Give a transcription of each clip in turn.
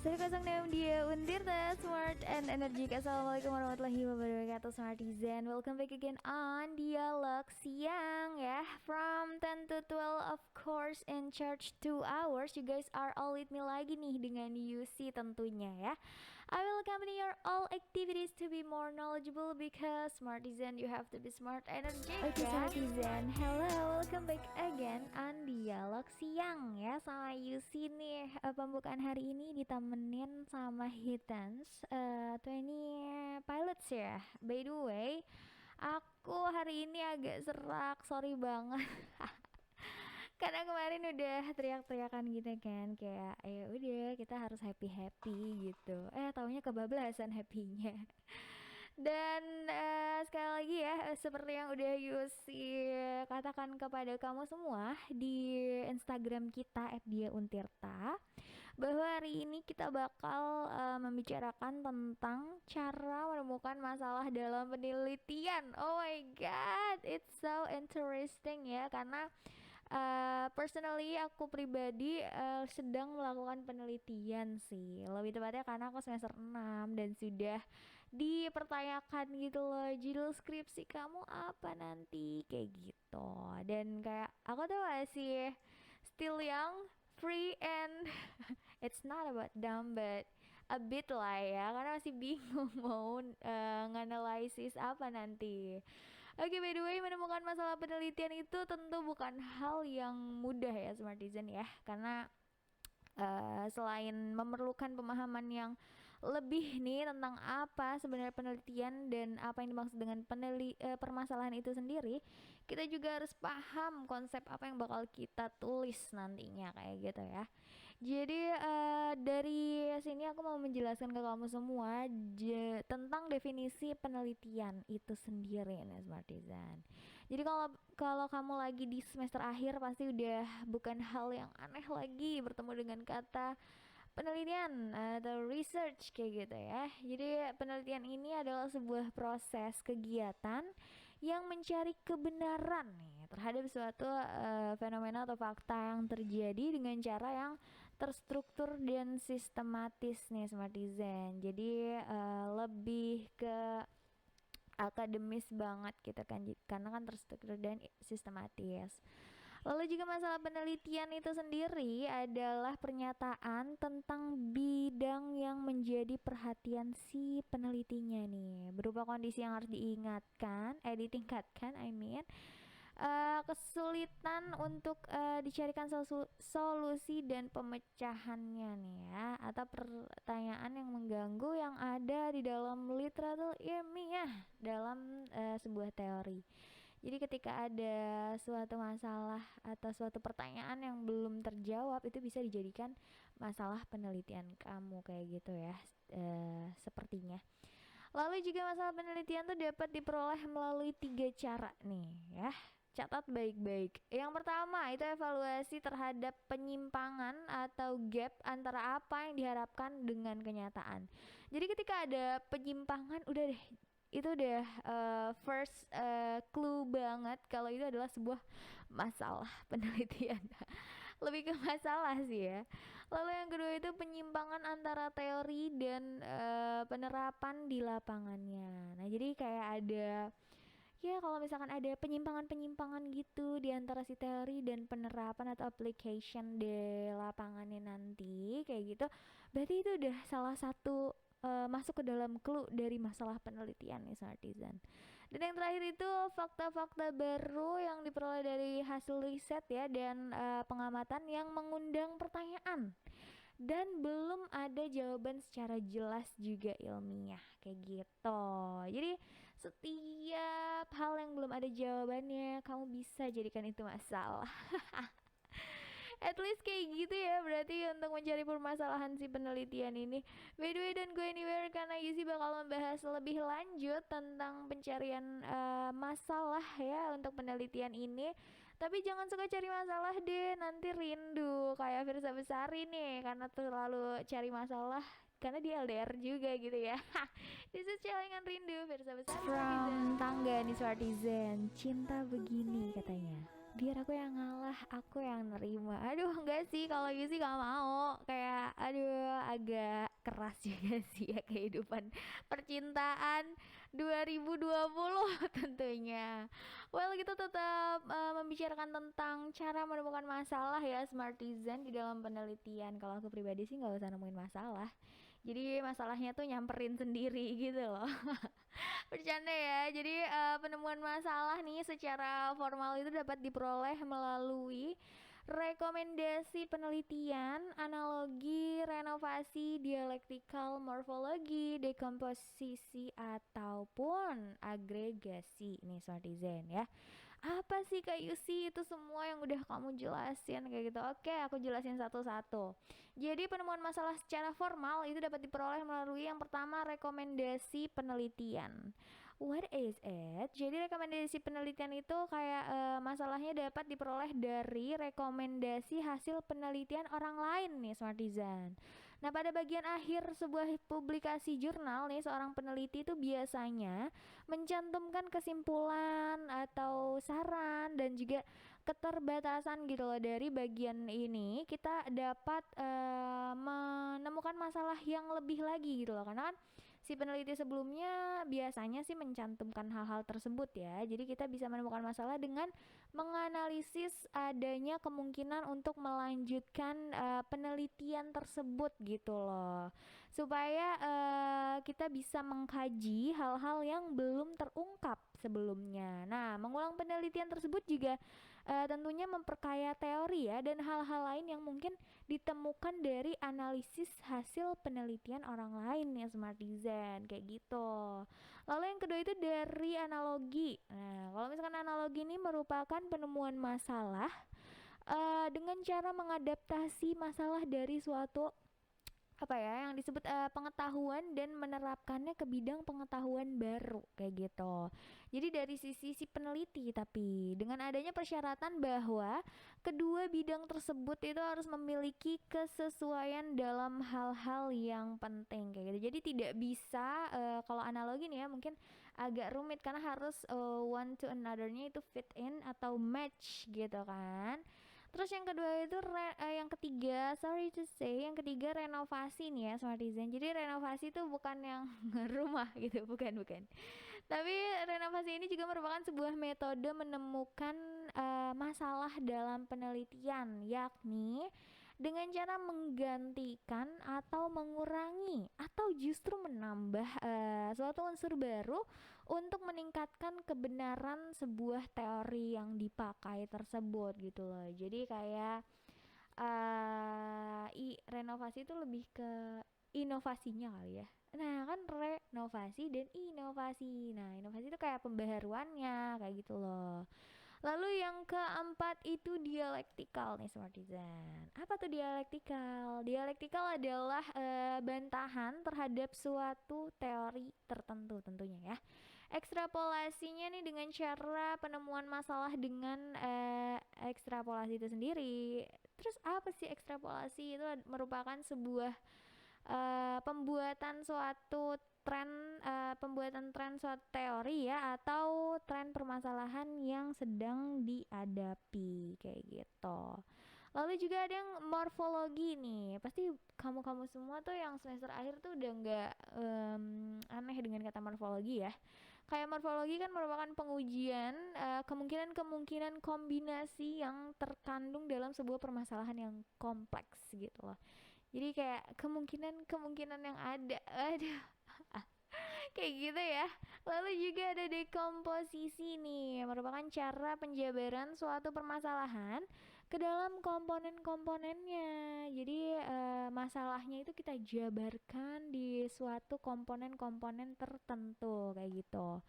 106 dia Untirta Smart and Energetic. Assalamualaikum warahmatullahi wabarakatuh Smartizen. Welcome back again on Dialog Siang ya. From 10 to 12 of course in charge 2 hours. You guys are all with me lagi nih dengan UC tentunya ya. I will accompany your all activities to be more knowledgeable because Smartizen you have to be smart energetic. Okay Smartizen, hello, welcome back again on Dialog Siang ya sama UC nih. Pembukaan hari ini ditemenin sama Hitans 20 Pilots ya. By the way, aku hari ini agak serak, sorry banget. Karena kemarin udah teriak-teriakan gitu kan, kayak ya udah kita harus happy gitu. Taunya kebablasan happynya. Dan sekali lagi ya, seperti yang udah Yusi katakan kepada kamu semua di Instagram kita @diauntirta, bahwa hari ini kita bakal membicarakan tentang cara menemukan masalah dalam penelitian. Oh my god, it's so interesting ya, karena personally aku pribadi sedang melakukan penelitian sih. Lebih tepatnya karena aku semester 6 dan sudah dipertanyakan gitu loh, judul skripsi kamu apa nanti, kayak gitu. Dan kayak aku tuh masih still young, free and it's not about dumb but a bit lah ya, karena masih bingung mau nganalisis apa nanti. Oke, by the way, menemukan masalah penelitian itu tentu bukan hal yang mudah ya Smartizen ya, karena selain memerlukan pemahaman yang lebih nih tentang apa sebenarnya penelitian dan apa yang dimaksud dengan permasalahan itu sendiri, kita juga harus paham konsep apa yang bakal kita tulis nantinya kayak gitu ya. Jadi dari sini aku mau menjelaskan ke kamu semua tentang definisi penelitian itu sendiri nih Smartizen. Jadi kalau kamu lagi di semester akhir pasti udah bukan hal yang aneh lagi bertemu dengan kata penelitian atau research kayak gitu ya. Jadi penelitian ini adalah sebuah proses kegiatan yang mencari kebenaran nih terhadap suatu fenomena atau fakta yang terjadi dengan cara yang terstruktur dan sistematis nih Smartizen. Jadi lebih ke akademis banget gitu kan, karena kan terstruktur dan sistematis. Lalu juga masalah penelitian itu sendiri adalah pernyataan tentang bidang yang menjadi perhatian si penelitinya nih, berupa kondisi yang harus ditingkatkan, kesulitan untuk dicarikan solusi dan pemecahannya nih ya, atau pertanyaan yang mengganggu yang ada di dalam literatur ilmiah dalam sebuah teori. Jadi ketika ada suatu masalah atau suatu pertanyaan yang belum terjawab, itu bisa dijadikan masalah penelitian kamu kayak gitu ya, sepertinya. Lalu juga masalah penelitian tuh dapat diperoleh melalui 3 cara nih ya. Catat baik-baik. Yang pertama itu evaluasi terhadap penyimpangan atau gap antara apa yang diharapkan dengan kenyataan. Jadi ketika ada penyimpangan, udah deh, itu udah first clue banget kalau itu adalah sebuah masalah penelitian. Lebih ke masalah sih ya. Lalu yang kedua itu penyimpangan antara teori dan penerapan di lapangannya. Nah jadi kayak ada, ya kalau misalkan ada penyimpangan-penyimpangan gitu di antara si teori dan penerapan atau application di lapangannya nanti kayak gitu, berarti itu udah salah satu masuk ke dalam clue dari masalah penelitian nih Smartizen. Dan yang terakhir itu fakta-fakta baru yang diperoleh dari hasil riset ya, dan pengamatan yang mengundang pertanyaan dan belum ada jawaban secara jelas juga ilmiah kayak gitu. Jadi setiap hal yang belum ada jawabannya kamu bisa jadikan itu masalah. At least kayak gitu ya, berarti untuk mencari permasalahan si penelitian ini. By the way, don't go anywhere karena Yusi bakal membahas lebih lanjut tentang pencarian masalah ya untuk penelitian ini. Tapi jangan suka cari masalah deh, nanti rindu kayak Firsa Besari nih, karena terlalu cari masalah karena dia LDR juga gitu ya. This is Celengan Rindu Firsa Besari from Tangga nih Smartizen. Cinta begini katanya, biar aku yang ngalah, aku yang nerima. Aduh, enggak sih, kalau gitu sih gak mau. Kayak aduh, agak keras juga sih ya kehidupan percintaan 2020 tentunya. Well, kita tetap membicarakan tentang cara menemukan masalah ya Smartizen di dalam penelitian. Kalau aku pribadi sih nggak usah nemuin masalah. Jadi masalahnya tuh nyamperin sendiri gitu loh. Bercanda ya. Jadi penemuan masalah nih secara formal itu dapat diperoleh melalui rekomendasi penelitian, analogi, renovasi, dialektikal, morfologi, dekomposisi ataupun agregasi nih Smartizen ya. Apa sih Kak Yusi itu semua yang udah kamu jelasin kayak gitu? Oke, aku jelasin satu-satu. Jadi penemuan masalah secara formal itu dapat diperoleh melalui yang pertama rekomendasi penelitian. What is it? Jadi rekomendasi penelitian itu kayak masalahnya dapat diperoleh dari rekomendasi hasil penelitian orang lain nih Smartisan. Nah, pada bagian akhir sebuah publikasi jurnal nih seorang peneliti itu biasanya mencantumkan kesimpulan atau saran dan juga keterbatasan gitu loh dari bagian ini kita dapat menemukan masalah yang lebih lagi gitu loh karena kan si peneliti sebelumnya biasanya sih mencantumkan hal-hal tersebut ya jadi kita bisa menemukan masalah dengan menganalisis adanya kemungkinan untuk melanjutkan penelitian tersebut gitu loh supaya kita bisa mengkaji hal-hal yang belum terungkap sebelumnya. Nah, mengulang penelitian tersebut juga tentunya memperkaya teori ya dan hal-hal lain yang mungkin ditemukan dari analisis hasil penelitian orang lain ya Smartizen kayak gitu. Lalu yang kedua itu dari analogi. Nah, kalau misalkan analogi ini merupakan penemuan masalah dengan cara mengadaptasi masalah dari suatu apa ya yang disebut pengetahuan dan menerapkannya ke bidang pengetahuan baru kayak gitu. Jadi dari sisi si peneliti tapi dengan adanya persyaratan bahwa kedua bidang tersebut itu harus memiliki kesesuaian dalam hal-hal yang penting kayak gitu. Jadi tidak bisa kalau analogi nih ya mungkin agak rumit karena harus one to another-nya itu fit in atau match gitu kan. Terus yang kedua itu yang ketiga, sorry to say, yang ketiga renovasi nih ya Smartizen. Jadi renovasi itu bukan yang rumah gitu, bukan. Tapi renovasi ini juga merupakan sebuah metode menemukan masalah dalam penelitian, yakni dengan cara menggantikan atau mengurangi atau justru menambah suatu unsur baru untuk meningkatkan kebenaran sebuah teori yang dipakai tersebut gitu loh. Jadi kayak renovasi itu lebih ke inovasinya kali ya. Nah kan renovasi dan inovasi. Nah inovasi itu kayak pembaharuannya kayak gitu loh. Lalu yang keempat itu dialektikal nih Smartisan. Apa tuh dialektikal? Dialektikal adalah bantahan terhadap suatu teori tertentu tentunya ya. Ekstrapolasinya nih dengan cara penemuan masalah dengan ekstrapolasi itu sendiri. Terus apa sih ekstrapolasi? Itu merupakan sebuah pembuatan suatu tren pembuatan tren suatu teori ya atau tren permasalahan yang sedang dihadapi kayak gitu. Lalu juga ada yang morfologi nih. Pasti kamu-kamu semua tuh yang semester akhir tuh udah nggak aneh dengan kata morfologi ya. Kayak morfologi kan merupakan pengujian kemungkinan-kemungkinan kombinasi yang terkandung dalam sebuah permasalahan yang kompleks gitu loh. Jadi kayak kemungkinan-kemungkinan yang ada. Aduh, kayak gitu ya. Lalu juga ada dekomposisi nih, yang merupakan cara penjabaran suatu permasalahan ke dalam komponen-komponennya. Jadi masalahnya itu kita jabarkan di suatu komponen-komponen tertentu kayak gitu.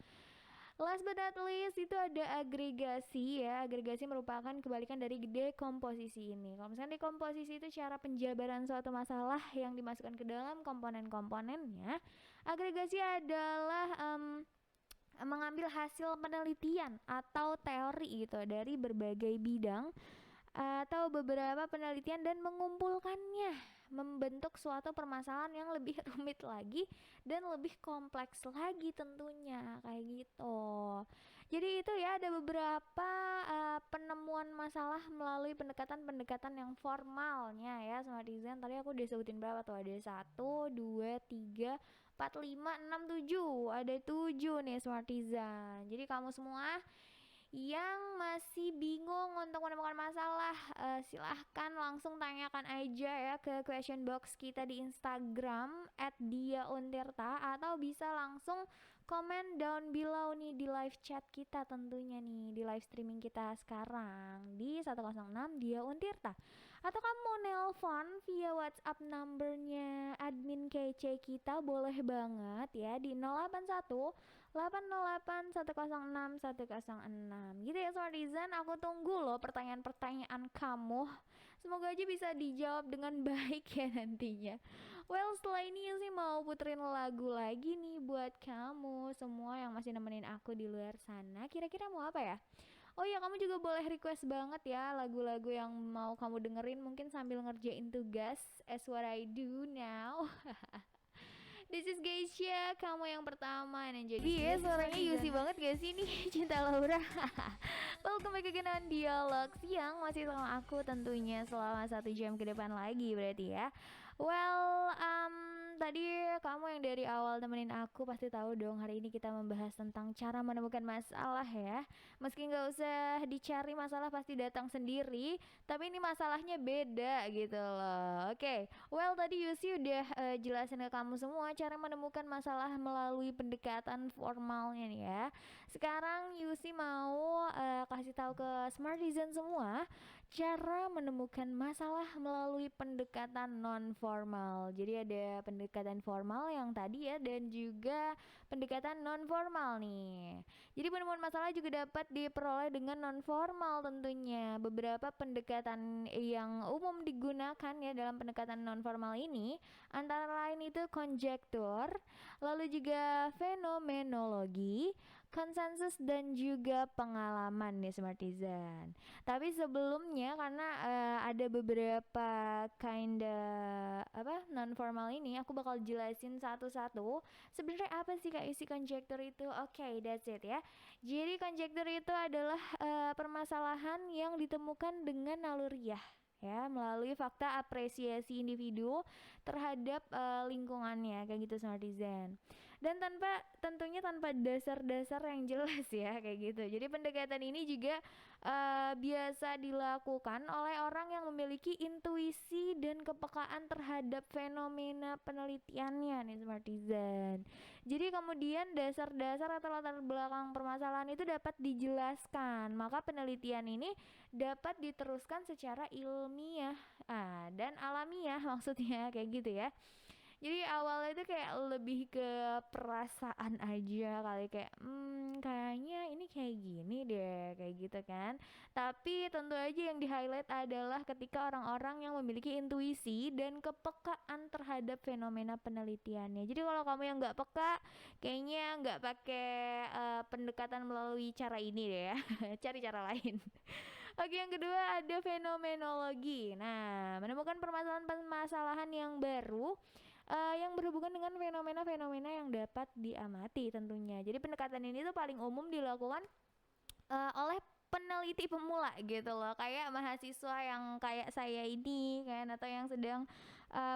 Last but not least itu ada agregasi ya. Agregasi merupakan kebalikan dari dekomposisi ini. Kalau misalnya dekomposisi itu cara penjabaran suatu masalah yang dimasukkan ke dalam komponen-komponennya. Agregasi adalah mengambil hasil penelitian atau teori gitu dari berbagai bidang atau beberapa penelitian dan mengumpulkannya membentuk suatu permasalahan yang lebih rumit lagi dan lebih kompleks lagi tentunya kayak gitu. Jadi itu ya ada beberapa penemuan masalah melalui pendekatan-pendekatan yang formalnya ya Smartizen. Tadi aku udah sebutin berapa tuh? Ada 1, 2, 3, 4, 5, 6, 7. Ada 7 nih Smartizen. Jadi kamu semua yang masih bingung untuk menemukan masalah, silahkan langsung tanyakan aja ya ke question box kita di Instagram @diauntirta, atau bisa langsung komen down below nih di live chat kita, tentunya nih di live streaming kita sekarang di 106 Dia Untirta, atau kamu mau nelpon via WhatsApp numbernya admin kece kita, boleh banget ya di 081 808 106 106 gitu ya Smartizen. Aku tunggu loh pertanyaan-pertanyaan kamu, semoga aja bisa dijawab dengan baik ya nantinya. Well, setelah ini sih mau puterin lagu lagi nih buat kamu semua yang masih nemenin aku di luar sana. Kira-kira mau apa ya? Oh iya, kamu juga boleh request banget ya lagu-lagu yang mau kamu dengerin mungkin sambil ngerjain tugas, as what I do now. This is Geisha, kamu yang pertama. Dan jadi ya suaranya Yusi banget gak sih nih Cinta Laura. Welcome back again on Dialog Siang, masih sama aku tentunya selama 1 jam ke depan lagi berarti ya. Well, tadi kamu yang dari awal temenin aku pasti tahu dong hari ini kita membahas tentang cara menemukan masalah ya. Meski nggak usah dicari masalah pasti datang sendiri, tapi ini masalahnya beda gitu loh. Oke, well tadi Yusi udah jelasin ke kamu semua cara menemukan masalah melalui pendekatan formalnya nih ya. Sekarang Yusi mau kasih tahu ke Smartizen semua cara menemukan masalah melalui pendekatan non formal. Jadi ada pendekatan formal yang tadi ya, dan juga pendekatan non formal nih. Jadi penemuan masalah juga dapat diperoleh dengan non formal tentunya. Beberapa pendekatan yang umum digunakan ya dalam pendekatan non formal ini antara lain itu konjektur, lalu juga fenomenologi, konsensus, dan juga pengalaman nih Smartizen. Tapi sebelumnya karena ada beberapa kinda apa non formal ini, aku bakal jelasin satu-satu. Sebenarnya apa sih Kak isi konjektur itu? Oke, that's it ya. Jadi konjektur itu adalah permasalahan yang ditemukan dengan naluriah ya melalui fakta apresiasi individu terhadap lingkungannya kayak gitu Smartizen, dan tentunya tanpa dasar-dasar yang jelas ya kayak gitu. Jadi pendekatan ini juga biasa dilakukan oleh orang yang memiliki intuisi dan kepekaan terhadap fenomena penelitiannya nih Smartizen. Jadi kemudian dasar-dasar atau latar belakang permasalahan itu dapat dijelaskan, maka penelitian ini dapat diteruskan secara ilmiah dan alamiah maksudnya kayak gitu ya. Jadi awalnya itu kayak lebih ke perasaan aja kali, kayak kayaknya ini kayak gini deh kayak gitu kan. Tapi tentu aja yang di highlight adalah ketika orang-orang yang memiliki intuisi dan kepekaan terhadap fenomena penelitiannya. Jadi kalau kamu yang nggak peka, kayaknya nggak pakai pendekatan melalui cara ini deh ya. Cari cara lain. Oke, yang kedua ada fenomenologi. Nah, menemukan permasalahan-permasalahan yang baru yang berhubungan dengan fenomena-fenomena yang dapat diamati tentunya. Jadi pendekatan ini tuh paling umum dilakukan oleh peneliti pemula gitu loh, kayak mahasiswa yang kayak saya ini kan, atau yang sedang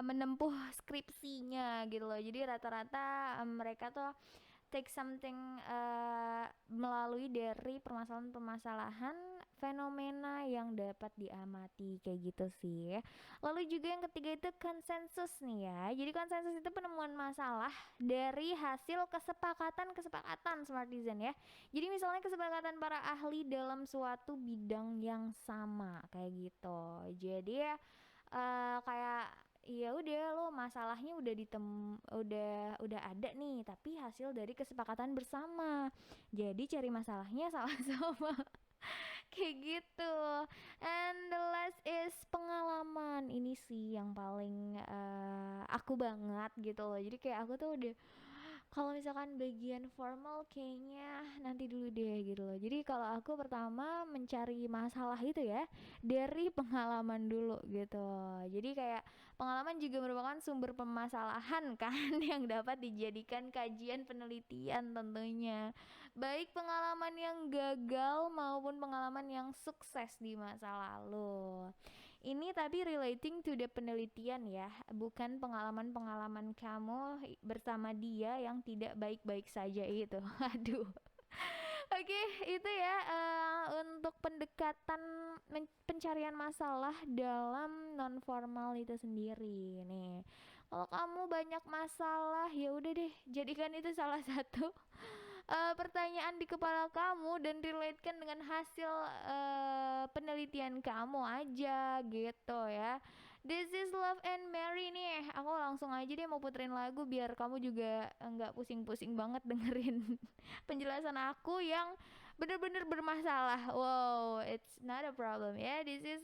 menempuh skripsinya gitu loh. Jadi rata-rata mereka tuh take something melalui dari permasalahan-permasalahan fenomena yang dapat diamati kayak gitu sih. Lalu juga yang ketiga itu konsensus nih ya. Jadi konsensus itu penemuan masalah dari hasil kesepakatan Smartizen ya. Jadi misalnya kesepakatan para ahli dalam suatu bidang yang sama kayak gitu. Jadi ya kayak iya udah lo masalahnya udah ada nih, tapi hasil dari kesepakatan bersama, jadi cari masalahnya sama-sama. Kayak gitu. And the last is pengalaman. Ini sih yang paling aku banget gitu loh. Jadi kayak aku tuh udah Kalau misalkan bagian formal kayaknya nanti dulu deh gitu loh. Jadi kalau aku pertama mencari masalah itu ya dari pengalaman dulu gitu. Jadi kayak pengalaman juga merupakan sumber permasalahan kan yang dapat dijadikan kajian penelitian tentunya. Baik pengalaman yang gagal maupun pengalaman yang sukses di masa lalu. Ini tapi relating to the penelitian ya, bukan pengalaman-pengalaman kamu bersama dia yang tidak baik-baik saja itu. Aduh. Oke, itu ya untuk pendekatan pencarian masalah dalam non formal itu sendiri nih. Kalau kamu banyak masalah, ya udah deh, jadikan itu salah satu pertanyaan di kepala kamu dan relatekan dengan hasil penelitian kamu aja gitu ya. This is Love and Mary nih. Aku langsung aja deh mau puterin lagu biar kamu juga nggak pusing-pusing banget dengerin penjelasan aku yang bener-bener bermasalah. Wow, it's not a problem ya. This is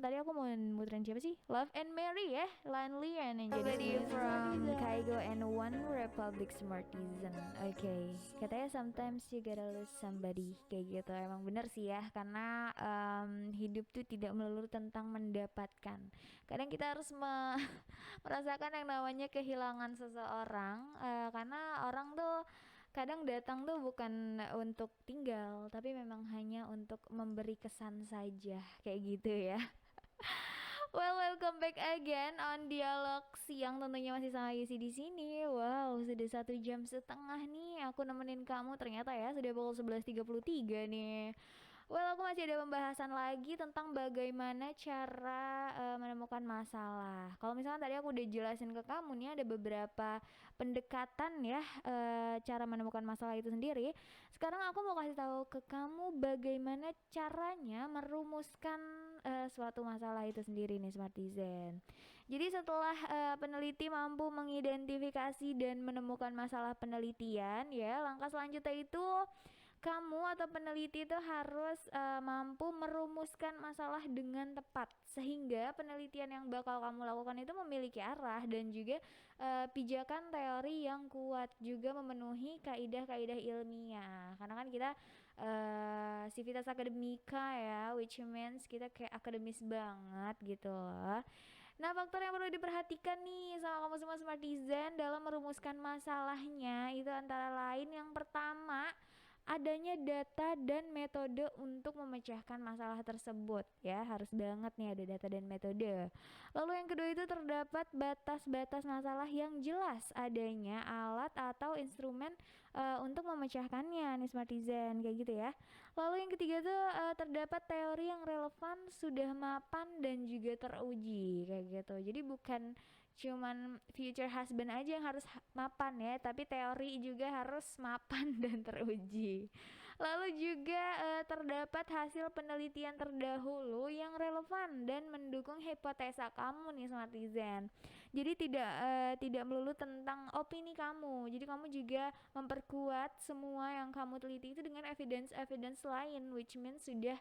tadi aku mau muterin siapa sih? Love and Mary ya, Lan Lian yang jadi somebody from Kygo and One Republic Smartisan. Oke, katanya sometimes you gotta lose somebody kayak gitu. Emang bener sih ya, karena hidup tuh tidak melulu tentang mendapatkan. Kadang kita harus merasakan yang namanya kehilangan seseorang, karena orang tuh kadang datang tuh bukan untuk tinggal, tapi memang hanya untuk memberi kesan saja, kayak gitu ya. Well, welcome back again on dialog siang tentunya masih sama Yusi di sini. Wow, sudah 1 jam setengah nih aku nemenin kamu ternyata ya sudah pukul 11.33 nih. Well, aku masih ada pembahasan lagi tentang bagaimana cara menemukan masalah. Kalau misalnya tadi aku udah jelasin ke kamu nih ada beberapa pendekatan ya cara menemukan masalah itu sendiri. Sekarang aku mau kasih tahu ke kamu bagaimana caranya merumuskan suatu masalah itu sendiri nih Smartizen. Jadi setelah peneliti mampu mengidentifikasi dan menemukan masalah penelitian ya, langkah selanjutnya itu kamu atau peneliti itu harus mampu merumuskan masalah dengan tepat sehingga penelitian yang bakal kamu lakukan itu memiliki arah dan juga pijakan teori yang kuat juga memenuhi kaidah-kaidah ilmiah karena kan kita civitas akademika ya, which means kita kayak akademis banget gitu loh. Nah, faktor yang perlu diperhatikan nih sama kamu semua Smartizen dalam merumuskan masalahnya itu antara lain yang pertama adanya data dan metode untuk memecahkan masalah tersebut ya, harus banget nih ada data dan metode. Lalu yang kedua itu terdapat batas-batas masalah yang jelas, adanya alat atau instrumen untuk memecahkannya nih Smartizen kayak gitu ya. Lalu yang ketiga tuh terdapat teori yang relevan, sudah mapan dan juga teruji kayak gitu. Jadi bukan cuman future husband aja yang harus mapan ya, tapi teori juga harus mapan dan teruji. Lalu juga terdapat hasil penelitian terdahulu yang relevan dan mendukung hipotesa kamu nih Smartizen. Jadi tidak melulu tentang opini kamu. Jadi kamu juga memperkuat semua yang kamu teliti itu dengan evidence lain, which means sudah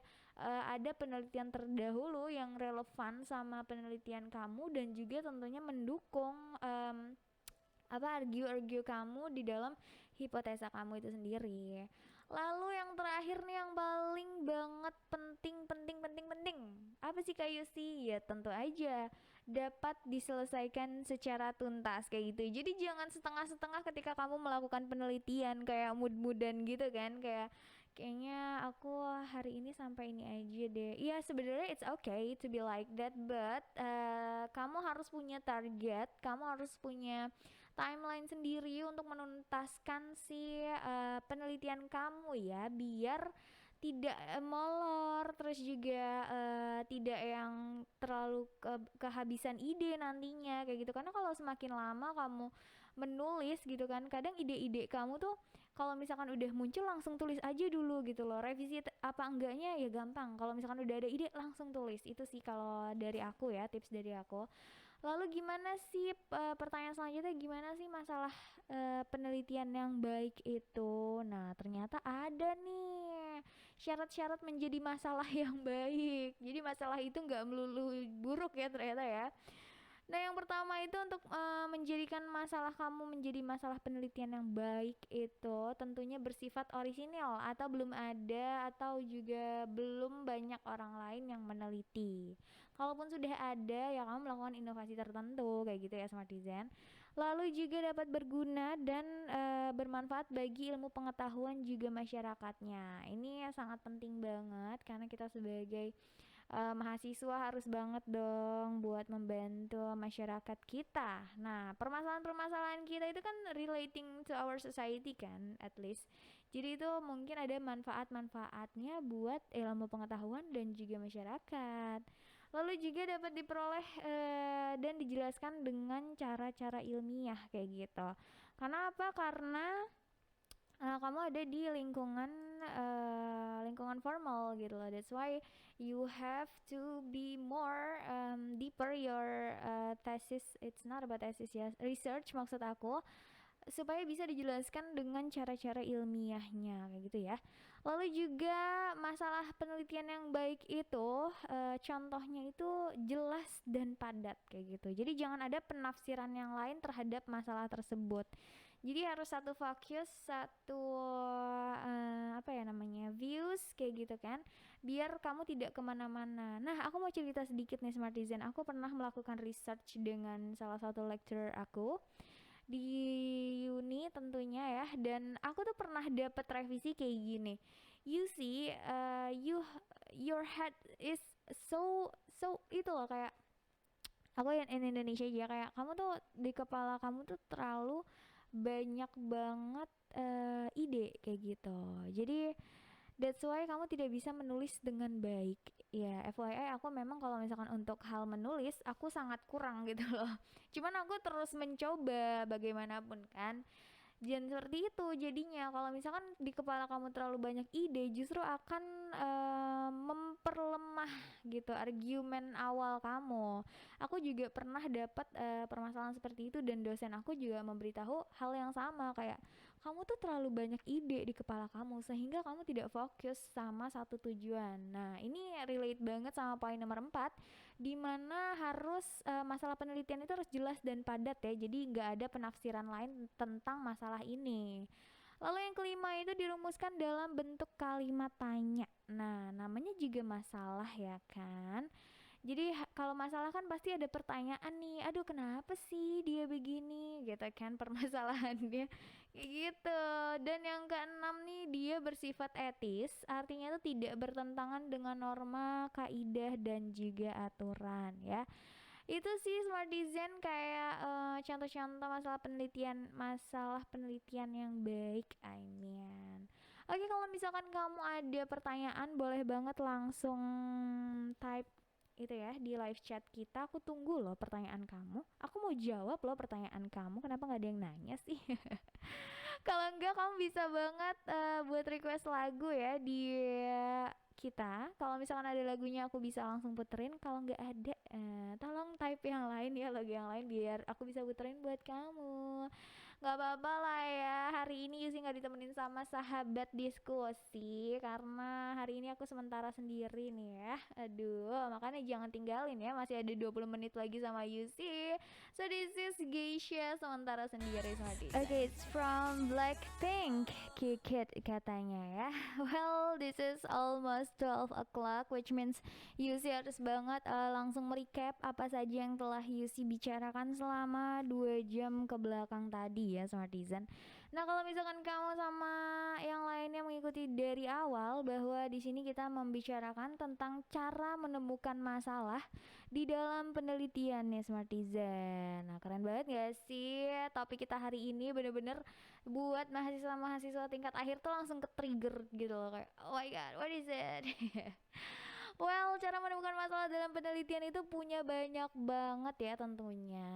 ada penelitian terdahulu yang relevan sama penelitian kamu dan juga tentunya mendukung argue kamu di dalam hipotesa kamu itu sendiri. Lalu yang terakhir nih yang paling banget penting. Apa sih Kak Yusi? Ya tentu aja dapat diselesaikan secara tuntas kayak gitu. Jadi jangan setengah-setengah ketika kamu melakukan penelitian kayak mood-moodan gitu kan, kayak kayaknya aku hari ini sampai ini aja deh. Iya sebenarnya it's okay to be like that, but kamu harus punya target, kamu harus punya timeline sendiri untuk menuntaskan si penelitian kamu ya, biar tidak molor, terus juga tidak yang terlalu kehabisan ide nantinya kayak gitu. Karena kalau semakin lama kamu menulis gitu kan, kadang ide-ide kamu tuh kalau misalkan udah muncul langsung tulis aja dulu gitu loh, revisi apa enggaknya ya gampang. Kalau misalkan udah ada ide langsung tulis, itu sih kalau dari aku ya, tips dari aku. Lalu gimana sih pertanyaan selanjutnya, gimana sih masalah penelitian yang baik itu? Nah ternyata ada nih syarat-syarat menjadi masalah yang baik. Jadi masalah itu nggak melulu buruk ya ternyata ya. Nah, yang pertama itu untuk menjadikan masalah kamu menjadi masalah penelitian yang baik itu tentunya bersifat orisinil atau belum ada atau juga belum banyak orang lain yang meneliti. Kalaupun sudah ada, ya kamu melakukan inovasi tertentu kayak gitu ya Smartizen. Lalu juga dapat berguna dan bermanfaat bagi ilmu pengetahuan juga masyarakatnya. Ini ya sangat penting banget karena kita sebagai mahasiswa harus banget dong buat membantu masyarakat kita. Nah, permasalahan-permasalahan kita itu kan relating to our society kan, at least. Jadi itu mungkin ada manfaat-manfaatnya buat ilmu pengetahuan dan juga masyarakat. Lalu juga dapat diperoleh dan dijelaskan dengan cara-cara ilmiah kayak gitu. Karena apa? Karena kamu ada di lingkungan formal gitu loh. That's why you have to be more deeper your thesis. It's not about thesis ya, research maksud aku, supaya bisa dijelaskan dengan cara-cara ilmiahnya kayak gitu ya. Lalu juga masalah penelitian yang baik itu contohnya itu jelas dan padat kayak gitu. Jadi jangan ada penafsiran yang lain terhadap masalah tersebut. Jadi harus satu fokus, satu apa ya namanya, views kayak gitu kan, biar kamu tidak kemana-mana. Nah, aku mau cerita sedikit nih Smartizen. Aku pernah melakukan research dengan salah satu lecturer aku di uni tentunya ya, dan aku tuh pernah dapat revisi kayak gini. You see, your head is so itu loh, kayak aku yang in Indonesia aja, kayak kamu tuh di kepala kamu tuh terlalu banyak banget ide kayak gitu. Jadi that's why kamu tidak bisa menulis dengan baik. Ya, FYI aku memang kalau misalkan untuk hal menulis aku sangat kurang gitu loh. Cuman aku terus mencoba bagaimanapun kan. Jangan seperti itu jadinya. Kalau misalkan di kepala kamu terlalu banyak ide, justru akan memperlemah gitu argumen awal kamu. Aku juga pernah dapat permasalahan seperti itu, dan dosen aku juga memberitahu hal yang sama, kayak kamu tuh terlalu banyak ide di kepala kamu sehingga kamu tidak fokus sama satu tujuan. Nah, ini relate banget sama poin nomor 4, di mana harus masalah penelitian itu harus jelas dan padat ya. Jadi nggak ada penafsiran lain tentang masalah ini. Lalu yang kelima itu dirumuskan dalam bentuk kalimat tanya. Nah, namanya juga masalah ya kan. Jadi kalau masalah kan pasti ada pertanyaan nih, aduh kenapa sih dia begini gitu kan permasalahannya kayak gitu. Dan yang keenam nih, dia bersifat etis, artinya itu tidak bertentangan dengan norma, kaidah dan juga aturan ya. Itu sih Smartizen kayak contoh-contoh masalah penelitian yang baik, I mean. Oke, kalau misalkan kamu ada pertanyaan boleh banget langsung type itu ya di live chat kita. Aku tunggu loh pertanyaan kamu. Aku mau jawab loh pertanyaan kamu. Kenapa nggak ada yang nanya sih? Kalau enggak kamu bisa banget buat request lagu ya di kita. Kalau misalkan ada lagunya aku bisa langsung puterin. Kalau nggak ada, tolong type yang lain ya, lagu yang lain biar aku bisa puterin buat kamu. Nggak apa-apa lah ya. Hari ini Yusi nggak ditemenin sama sahabat diskusi karena hari ini aku sementara sendiri nih ya. Aduh, makanya jangan tinggalin ya. Masih ada 20 menit lagi sama Yusi. So this is Geisha sementara sendiri sama Disa. Okay, it's from Blackpink, Kick It katanya ya. Well, this is almost 12 o'clock, which means Yusi harus banget langsung merecap apa saja yang telah Yusi bicarakan selama 2 jam ke belakang tadi ya Smartizen. Nah, kalau misalkan kamu sama yang lainnya mengikuti dari awal, bahwa di sini kita membicarakan tentang cara menemukan masalah di dalam penelitian nih Smartizen. Nah, keren banget gak sih topik kita hari ini? Bener-bener buat mahasiswa-mahasiswa tingkat akhir tuh langsung ke trigger gitu loh, kayak oh my god, what is it? Well, cara menemukan masalah dalam penelitian itu punya banyak banget ya tentunya.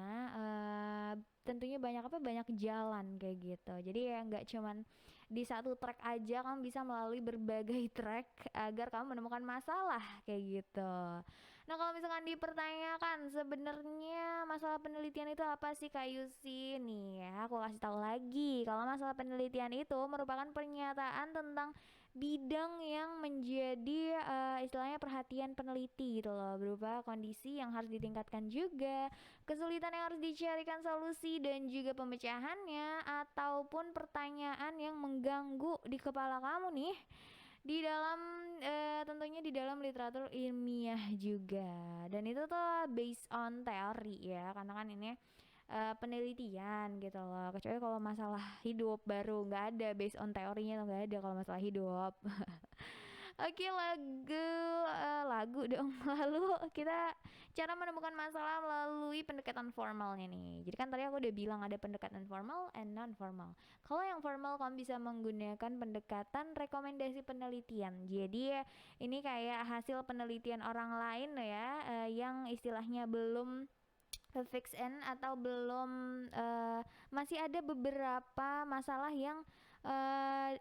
Tentunya banyak apa? Banyak jalan kayak gitu. Jadi ya nggak cuman di satu track aja, kamu bisa melalui berbagai track agar kamu menemukan masalah kayak gitu. Nah, kalau misalkan dipertanyakan sebenarnya masalah penelitian itu apa sih Kak Yusi? Nih ya, aku kasih tahu lagi. Kalau masalah penelitian itu merupakan pernyataan tentang bidang yang menjadi istilahnya perhatian peneliti gitu loh, berupa kondisi yang harus ditingkatkan juga, kesulitan yang harus dicarikan solusi dan juga pemecahannya, ataupun pertanyaan yang mengganggu di kepala kamu nih di dalam tentunya di dalam literatur ilmiah juga. Dan itu tuh based on teori ya, karena kan ini penelitian gitu loh. Kecuali kalau masalah hidup baru nggak ada based on teorinya, tuh nggak ada kalau masalah hidup. Oke, lagu dong. Lalu kita cara menemukan masalah melalui pendekatan formalnya nih. Jadi kan tadi aku udah bilang ada pendekatan formal and non formal. Kalau yang formal kamu bisa menggunakan pendekatan rekomendasi penelitian. Jadi ini kayak hasil penelitian orang lain ya, yang istilahnya belum fix in atau belum, masih ada beberapa masalah yang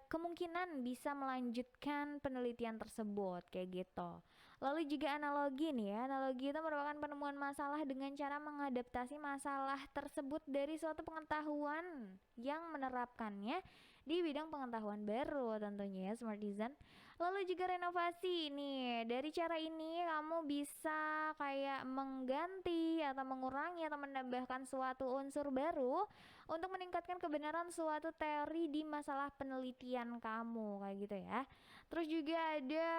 kemungkinan bisa melanjutkan penelitian tersebut kayak gitu. Lalu juga analogi nih ya, analogi itu merupakan penemuan masalah dengan cara mengadaptasi masalah tersebut dari suatu pengetahuan yang menerapkannya di bidang pengetahuan baru tentunya ya, Smartisan. Lalu juga renovasi nih. Dari cara ini kamu bisa kayak mengganti atau mengurangi atau menambahkan suatu unsur baru untuk meningkatkan kebenaran suatu teori di masalah penelitian kamu kayak gitu ya. Terus juga ada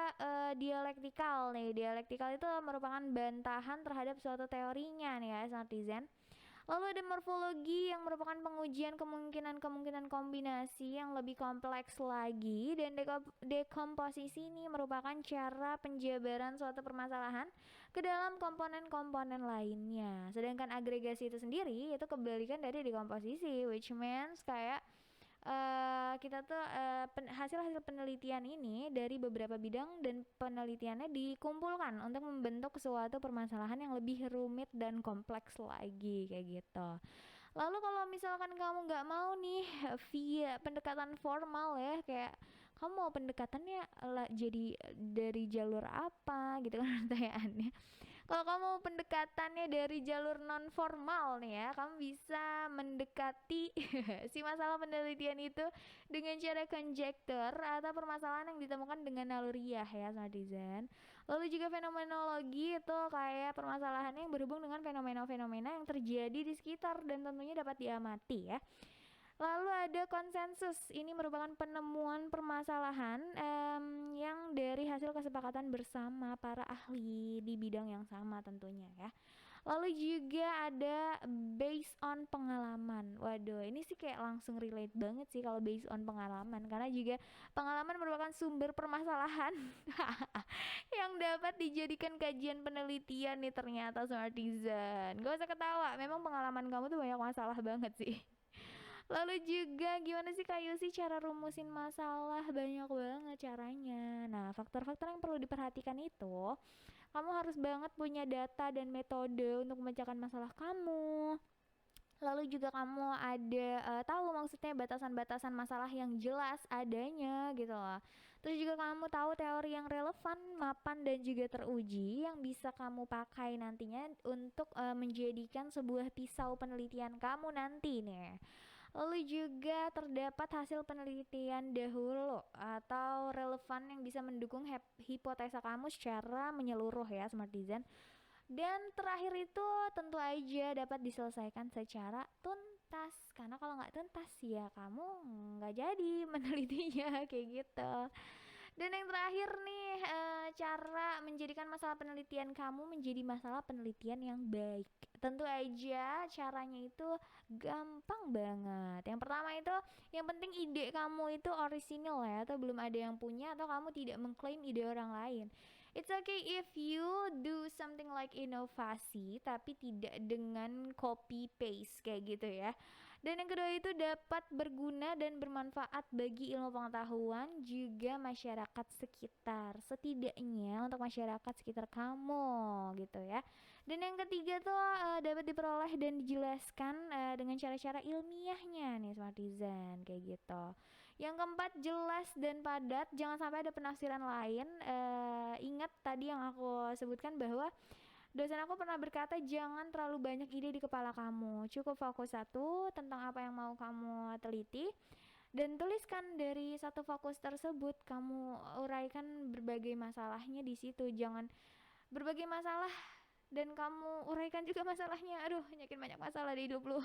dialektikal nih. Dialektikal itu merupakan bantahan terhadap suatu teorinya nih ya, netizen. Lalu ada morfologi yang merupakan pengujian kemungkinan-kemungkinan kombinasi yang lebih kompleks lagi, dan dekomposisi ini merupakan cara penjabaran suatu permasalahan ke dalam komponen-komponen lainnya. Sedangkan agregasi itu sendiri itu kebalikan dari dekomposisi, which means kayak kita tuh hasil-hasil penelitian ini dari beberapa bidang dan penelitiannya dikumpulkan untuk membentuk suatu permasalahan yang lebih rumit dan kompleks lagi kayak gitu. Lalu kalau misalkan kamu nggak mau nih via pendekatan formal ya, kayak kamu mau pendekatannya jadi dari jalur apa gitu kan pertanyaannya. Kalau kamu pendekatannya dari jalur non formal nih ya, kamu bisa mendekati si masalah penelitian itu dengan cara konjektur atau permasalahan yang ditemukan dengan naluriah ya, netizen. Lalu juga fenomenologi itu kayak permasalahan yang berhubung dengan fenomena-fenomena yang terjadi di sekitar dan tentunya dapat diamati ya. Lalu ada konsensus. Ini merupakan penemuan permasalahan yang dari hasil kesepakatan bersama para ahli di bidang yang sama tentunya ya. Lalu juga ada based on pengalaman. Waduh, ini sih kayak langsung relate banget sih kalau based on pengalaman, karena juga pengalaman merupakan sumber permasalahan yang dapat dijadikan kajian penelitian nih ternyata, Smartisan. Gak usah ketawa, memang pengalaman kamu tuh banyak masalah banget sih. Lalu juga gimana sih Kak Yusi cara rumusin masalah? Banyak banget caranya. Nah, faktor-faktor yang perlu diperhatikan itu, kamu harus banget punya data dan metode untuk memecahkan masalah kamu. Lalu juga kamu ada tahu maksudnya batasan-batasan masalah yang jelas adanya gitu loh. Terus juga kamu tahu teori yang relevan, mapan dan juga teruji yang bisa kamu pakai nantinya untuk menjadikan sebuah pisau penelitian kamu nanti nih. Lalu juga terdapat hasil penelitian dahulu atau relevan yang bisa mendukung hipotesa kamu secara menyeluruh ya, Smartisan. Dan terakhir itu tentu aja dapat diselesaikan secara tuntas, karena kalau nggak tuntas ya kamu nggak jadi menelitinya kayak gitu. Dan yang terakhir nih, cara menjadikan masalah penelitian kamu menjadi masalah penelitian yang baik. Tentu aja caranya itu gampang banget. Yang pertama itu, yang penting ide kamu itu orisinil ya, atau belum ada yang punya, atau kamu tidak mengklaim ide orang lain. It's okay if you do something like inovasi, tapi tidak dengan copy paste kayak gitu ya. Dan yang kedua itu dapat berguna dan bermanfaat bagi ilmu pengetahuan juga masyarakat sekitar. Setidaknya untuk masyarakat sekitar kamu gitu ya. Dan yang ketiga tuh dapat diperoleh dan dijelaskan dengan cara-cara ilmiahnya nih, Smartisan kayak gitu. Yang keempat, jelas dan padat, jangan sampai ada penafsiran lain. Ingat tadi yang aku sebutkan bahwa dosen aku pernah berkata jangan terlalu banyak ide di kepala kamu. Cukup fokus satu tentang apa yang mau kamu teliti dan tuliskan dari satu fokus tersebut. Kamu uraikan berbagai masalahnya di situ. Jangan berbagai masalah dan kamu uraikan juga masalahnya. Aduh, nyakin banyak masalah di hidup lu.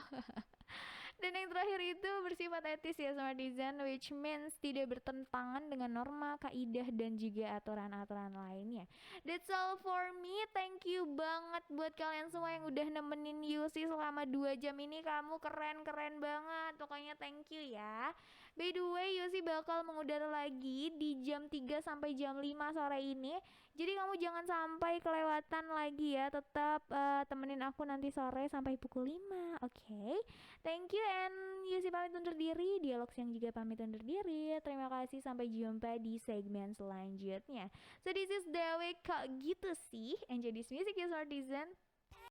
Dan yang terakhir itu bersifat etis ya Smartisan, which means tidak bertentangan dengan norma, kaidah dan juga aturan-aturan lainnya. That's all for me. Thank you banget buat kalian semua yang udah nemenin Yusi selama 2 jam ini. Kamu keren-keren banget. Pokoknya thank you ya. By the way, Yusi bakal mengudara lagi di jam 3 sampai jam 5 sore ini. Jadi kamu jangan sampai kelewatan lagi ya. Tetap temenin aku nanti sore sampai pukul 5. Oke. Thank you and Yusi pamit undur diri. Dialog yang juga pamit undur diri. Terima kasih, sampai jumpa di segmen selanjutnya. So this is Dewi, kok gitu sih. Enjoy this music ya Smartisan.